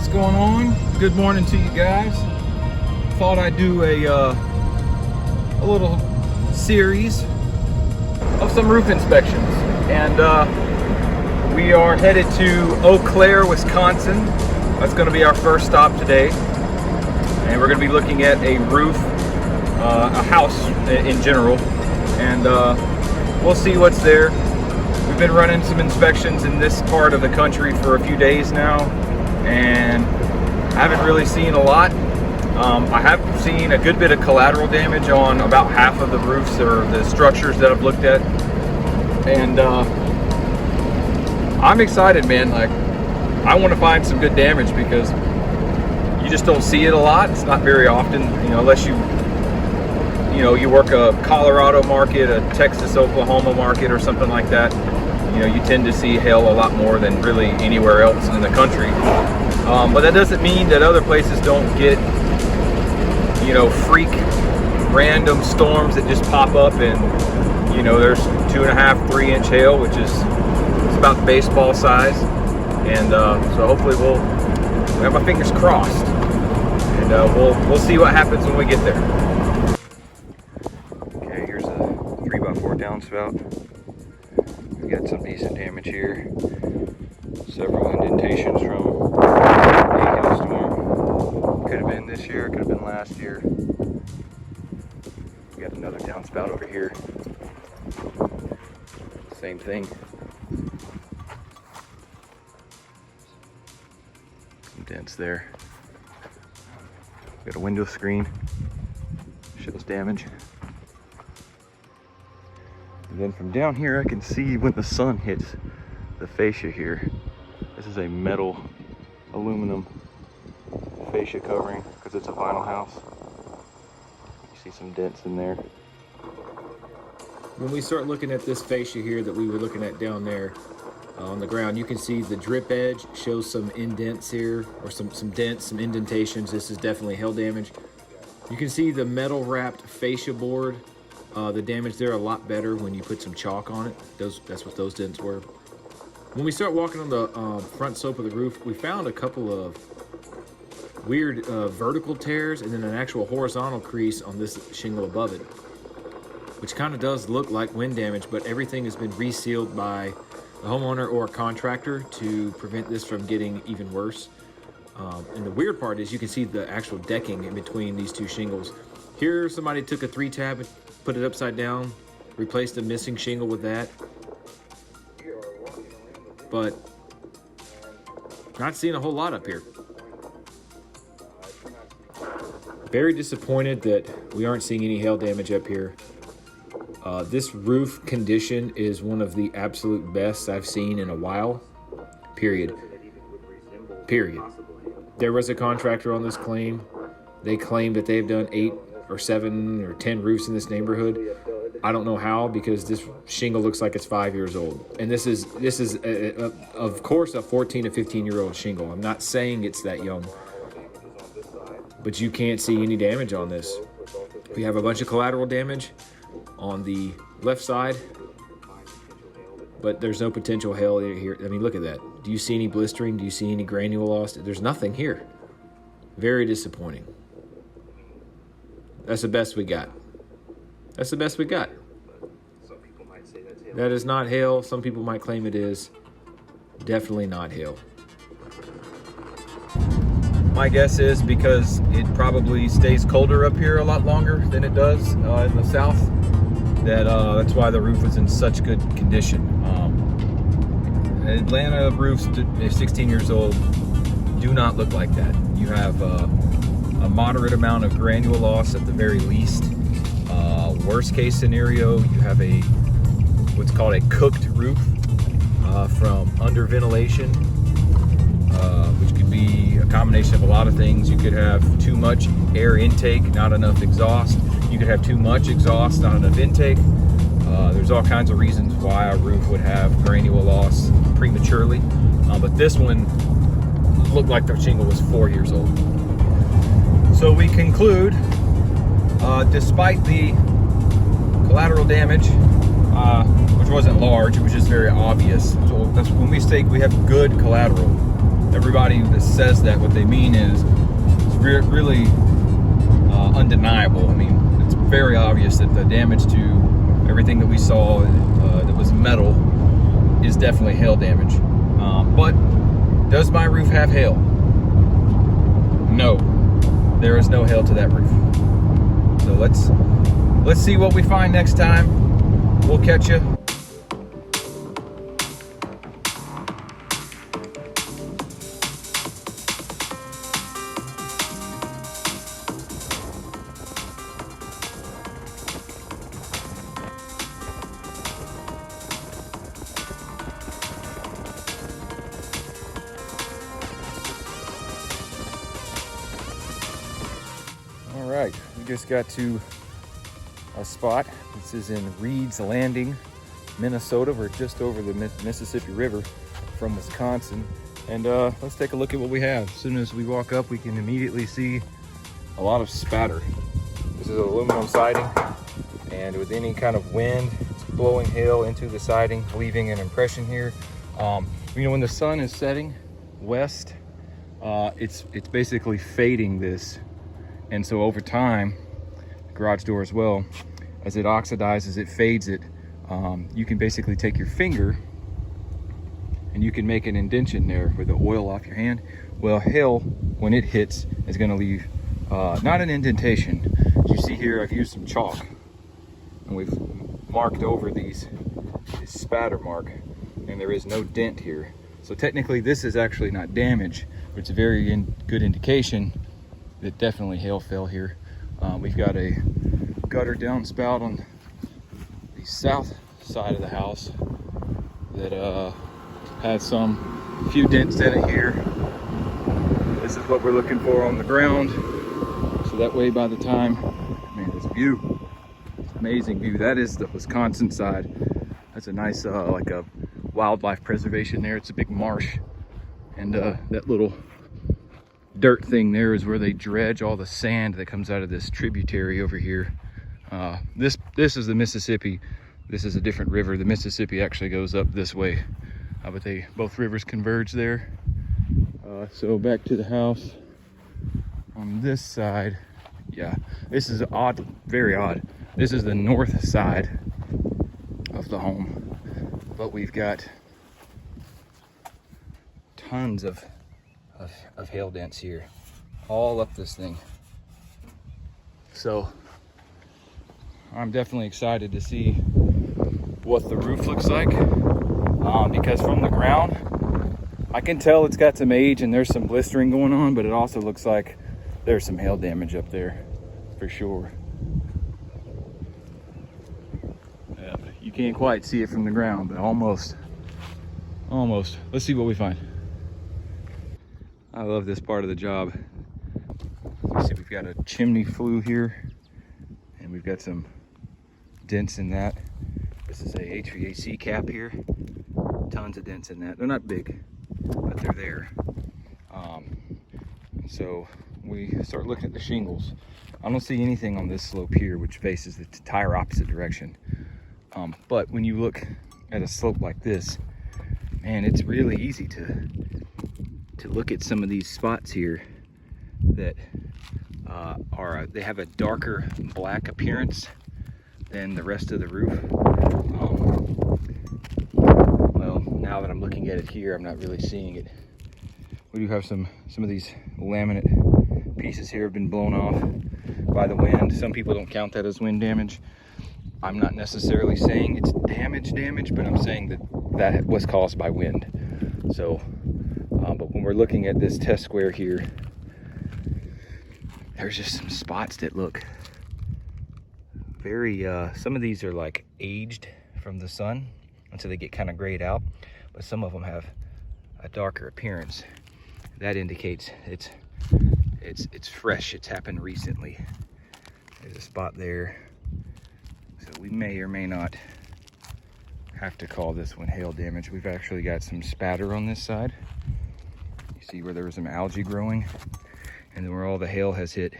What's going on? Good morning to you guys. Thought I'd do a little series of some roof inspections, and we are headed to Eau Claire, Wisconsin. That's going to be our first stop today, and we're going to be looking at a roof, a house in general, and we'll see what's there. We've been running some inspections in this part of the country for a few days now, and I haven't really seen a lot. I have seen a good bit of collateral damage on about half of the roofs or the structures that I've looked at, and I'm excited, man. Like, I want to find some good damage because you just don't see it a lot. It's not very often, unless you work a Colorado market, a Texas, Oklahoma market, or something like that. You tend to see hail a lot more than really anywhere else in the country. But that doesn't mean that other places don't get, freak random storms that just pop up, and there's 2.5, 3 inch hail, which is it's about baseball size. And so hopefully we have my fingers crossed, and we'll see what happens when we get there. Okay, here's a 3x4 downspout. We got some decent damage here. Several indentations from a hailstorm. Could have been this year, could have been last year. We got another downspout over here. Same thing. Some dents there. Got a window screen. Shows damage. And then from down here, I can see when the sun hits the fascia here. This is a metal aluminum fascia covering because it's a vinyl house. You see some dents in there. When we start looking at this fascia here that we were looking at down there on the ground, you can see the drip edge shows some indents here, or some dents, some indentations. This is definitely hail damage. You can see the metal wrapped fascia board. The damage there a lot better when you put some chalk on it. That's what those dents were. When we start walking on the front slope of the roof, we found a couple of weird vertical tears and then an actual horizontal crease on this shingle above it, which kind of does look like wind damage, but everything has been resealed by a homeowner or a contractor to prevent this from getting even worse. And the weird part is you can see the actual decking in between these two shingles. Here, somebody took a 3-tab and put it upside down, replaced the missing shingle with that. But not seeing a whole lot up here. Very disappointed that we aren't seeing any hail damage up here. This roof condition is one of the absolute best I've seen in a while. Period. There was a contractor on this claim. They claim that they've done 8 or 7 or 10 roofs in this neighborhood. I don't know how, because this shingle looks like it's 5 years old, and this is of course a 14 to 15-year-old shingle. I'm not saying it's that young, but you can't see any damage on this. We have a bunch of collateral damage on the left side, but there's no potential hail here. I mean, look at that. Do you see any blistering? Do you see any granule loss? There's nothing here. Very disappointing. That's the best we got. That's the best we got. That is not hail. Some people might claim it is. Definitely not hail. My guess is because it probably stays colder up here a lot longer than it does in the south, that's why the roof is in such good condition. Atlanta roofs, 16 years old, do not look like that. You have a moderate amount of granule loss at the very least. Worst case scenario, you have what's called a cooked roof from under ventilation, which could be a combination of a lot of things. You could have too much air intake, not enough exhaust. You could have too much exhaust, not enough intake. There's all kinds of reasons why a roof would have granule loss prematurely, but this one looked like the shingle was 4 years old. So we conclude, despite the collateral damage, which wasn't large, it was just very obvious. So that's when we say we have good collateral. everybody that says that, what they mean is it's really undeniable. I mean, it's very obvious that the damage to everything that we saw that was metal is definitely hail damage. But does my roof have hail? No, there is no hail to that roof. So let's see what we find next time. We'll catch you. All right, we just got to a spot. This is in Reed's Landing, Minnesota. We're just over the Mississippi River from Wisconsin. And let's take a look at what we have. As soon as we walk up, we can immediately see a lot of spatter. This is aluminum siding, and with any kind of wind, it's blowing hail into the siding, leaving an impression here. You know, when the sun is setting west, it's basically fading this. And so over time, garage door as well, as it oxidizes, it fades it. You can basically take your finger and you can make an indentation there with the oil off your hand. Well, hail, when it hits, is gonna leave not an indentation. As you see here, I've used some chalk and we've marked over this spatter mark, and there is no dent here. So technically this is actually not damage, but it's a very good indication that definitely hail fell here. We've got a gutter downspout on the south side of the house that has some few dents in it here. This is what we're looking for on the ground. So that way by the time, man, this view, amazing view. That is the Wisconsin side. That's a nice, like a wildlife preservation there. It's a big marsh. And that little dirt thing there is where they dredge all the sand that comes out of this tributary over here. This is the Mississippi. This is a different river. The Mississippi actually goes up this way, but both rivers converge there. So back to the house on this side. Yeah, this is odd, very odd. This is the north side of the home, but we've got tons of hail dents here, all up this thing. So I'm definitely excited to see what the roof looks like, because from the ground I can tell it's got some age and there's some blistering going on, but it also looks like there's some hail damage up there for sure. Yeah, you can't quite see it from the ground, but almost. Let's see what we find. I love this part of the job. See, we've got a chimney flue here, and we've got some dents in that. This is a HVAC cap here. Tons of dents in that. They're not big, but they're there. So we start looking at the shingles. I don't see anything on this slope here, which faces the entire opposite direction. But when you look at a slope like this, man, it's really easy to look at some of these spots here that they have a darker black appearance than the rest of the roof. Well, now that I'm looking at it here, I'm not really seeing it. We do have some of these laminate pieces here have been blown off by the wind. Some people don't count that as wind damage. I'm not necessarily saying it's damage, but I'm saying that was caused by wind. So, but when we're looking at this test square here, there's just some spots that look very, some of these are like aged from the sun, and so they get kind of grayed out, but some of them have a darker appearance. That indicates it's fresh, it's happened recently. There's a spot there. So we may or may not have to call this one hail damage. We've actually got some spatter on this side. You see where there was some algae growing, and then where all the hail has hit,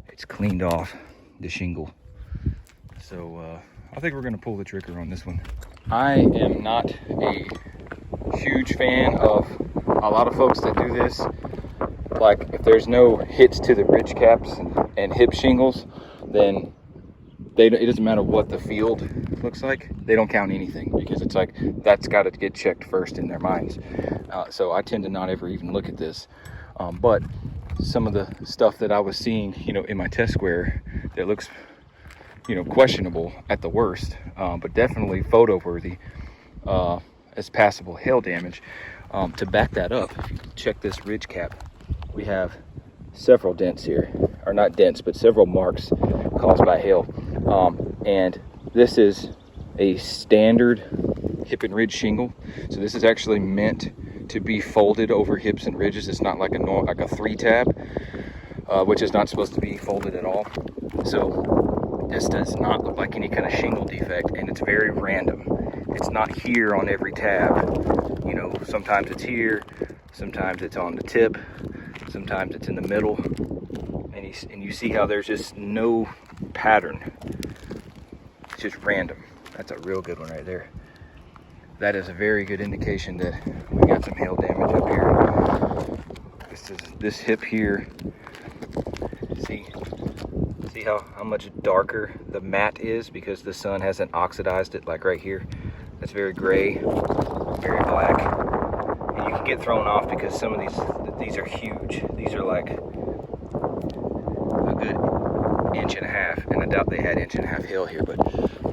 it's cleaned off the shingle. So I think we're gonna pull the trigger on this one. I am not a huge fan of a lot of folks that do this, like if there's no hits to the ridge caps and hip shingles, then it doesn't matter what the field looks like, they don't count anything, because it's like that's got to get checked first in their minds. So I tend to not ever even look at this. But some of the stuff that I was seeing, you know, in my test square that looks, you know, questionable at the worst, but definitely photo worthy as passable hail damage. To back that up, if you check this ridge cap, we have several dents here, or not dents, but several marks caused by hail. And this is a standard hip and ridge shingle. So this is actually meant to be folded over hips and ridges. It's not like a 3-tab, which is not supposed to be folded at all. So this does not look like any kind of shingle defect, and it's very random. It's not here on every tab. You know, sometimes it's here, sometimes it's on the tip, sometimes it's in the middle, and you see how there's just no pattern. It's just random. That's a real good one right there. That is a very good indication that we got some hail damage up here. This hip here. See how much darker the mat is because the sun hasn't oxidized it, like right here. That's very gray, very black. And you can get thrown off because some of these are huge. These are like a good 1.5 inches, and I doubt they had 1.5 inch hail here, but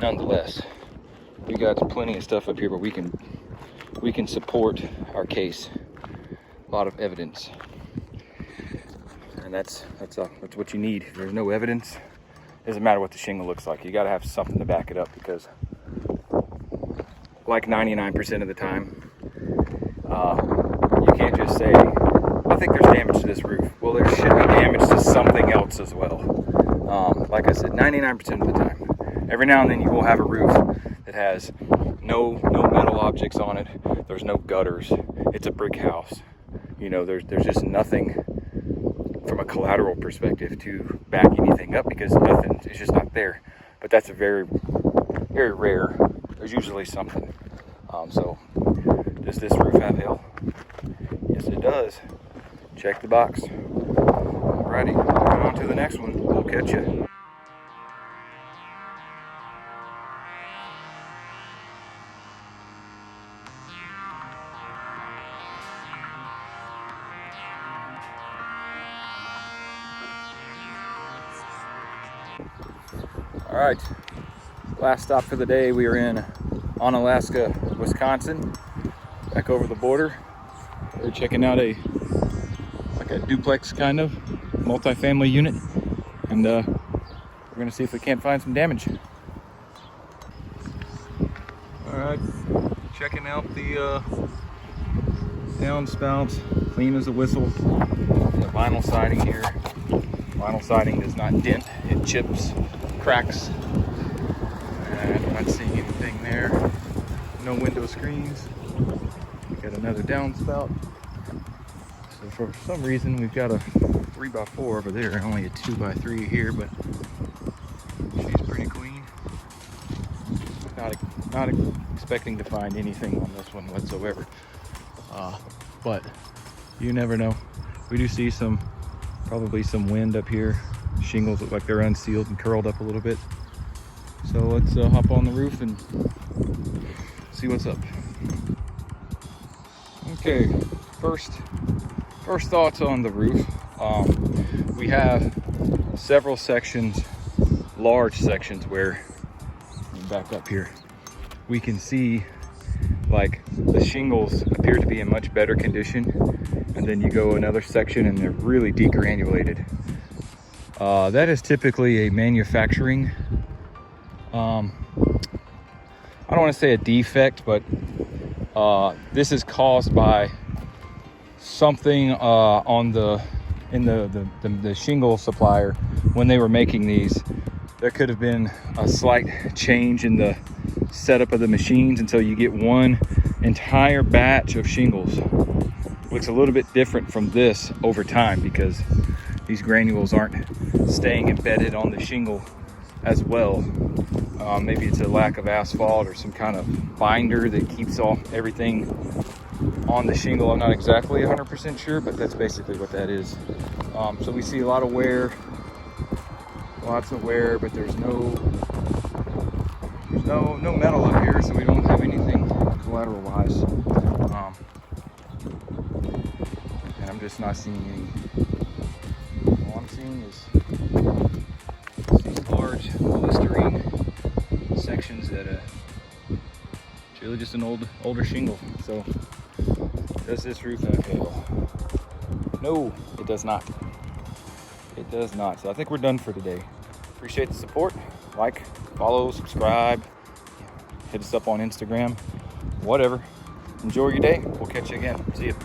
nonetheless, we got plenty of stuff up here where we can support our case. A lot of evidence, and that's what you need. If there's no evidence, it doesn't matter what the shingle looks like. You got to have something to back it up, because like 99% of the time, you can't just say, I think there's damage to this roof. Well, there should be damage to something else as well. Like I said, 99% of the time. Every now and then you will have a roof that has no metal objects on it. There's no gutters. It's a brick house. You know, there's just nothing from a collateral perspective to back anything up, because nothing is just not there. But that's a very, very rare. There's usually something. So does this roof have hail? Yes, it does. Check the box. Alrighty, moving on to the next one. We'll catch you. All right, last stop for the day. We are in Onalaska, Wisconsin, back over the border. We're checking out a duplex kind of multi-family unit, and we're gonna see if we can't find some damage. All right, checking out the downspouts, clean as a whistle. The vinyl siding here. Vinyl siding does not dent, it chips, cracks. And I'm not seeing anything there. No window screens. We got another downspout. So for some reason we've got a 3x4 over there, only a 2x3 here, but she's pretty clean. Not expecting to find anything on this one whatsoever. But you never know. We do see probably some wind up here. Shingles look like they're unsealed and curled up a little bit. So let's hop on the roof and see what's up. Okay, first thoughts on the roof. We have several sections, large sections, where, back up here, we can see like the shingles appear to be in much better condition, and then you go another section and they're really degranulated. That is typically a manufacturing, I don't want to say a defect, but this is caused by something in the shingle supplier when they were making these. There could have been a slight change in the setup of the machines, and so you get one entire batch of shingles. Looks a little bit different from this over time because these granules aren't staying embedded on the shingle as well. Maybe it's a lack of asphalt or some kind of binder that keeps everything on the shingle. I'm not exactly 100% sure, but that's basically what that is. So we see a lot of wear, lots of wear, but there's no metal up here, so we don't have anything collateral wise. And I'm just not seeing any. All I'm seeing is these large blistering sections that it's really just an older shingle. So does this roof have hail? No, it does not. It does not. So I think we're done for today. Appreciate the support. Like, follow, subscribe, hit us up on Instagram, whatever. Enjoy your day. We'll catch you again. See you.